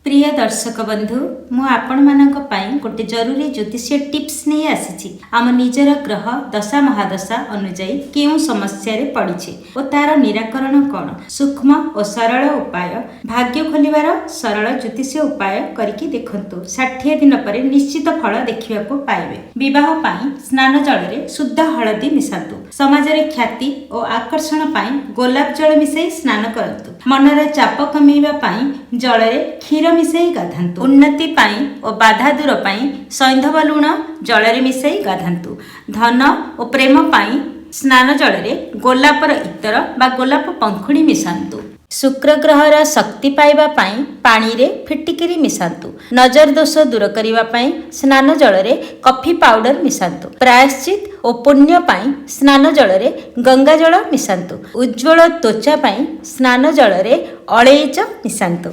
प्रिय दर्शक बंधु मु आपण मानक पाई गोटे जरूरी ज्योतिषीय टिप्स नहीं आसी आम निजर ग्रह दशा महादशा अनुजाई क्यों समस्या रे पड़ी और तार निराकरण कौन सूक्ष्म और सरल उपाय भाग्य खोलिबार सरल ज्योतिषीय उपाय करके देखंतु 60 दिन पर निश्चित फल देखा पाइबे। विवाह पाई स्नान जल रे शुद्ध हलदी मिसातु। समाज रे ख्याति और आकर्षण पाई गोलाप जल मिसाई स्नान करंतु। मनर चाप कमेइबा पाई जल रे क्षीर मिसाई गाधातु। उन्नति पाई और बाधा दूर पाई सैंधव लुण जल रे मिसाई गाधातु। धन और प्रेम पाई स्नान जल रे गोलापर इतर बा गोलाप पंखुड़ी मिसातु। शुक्र ग्रहर शक्ति पाइबा पाई पानी रे फिटिकिरी मिसातु। नजर दोष दूर करिबा पाई स्नान जल रे कॉफी पाउडर मिसातु। प्रायश्चित और पुण्य पाई स्नान जल रे गंगा जल मिसातु। उज्ज्वल त्वचा पाई स्नान जल रे अळेइच मिसातु।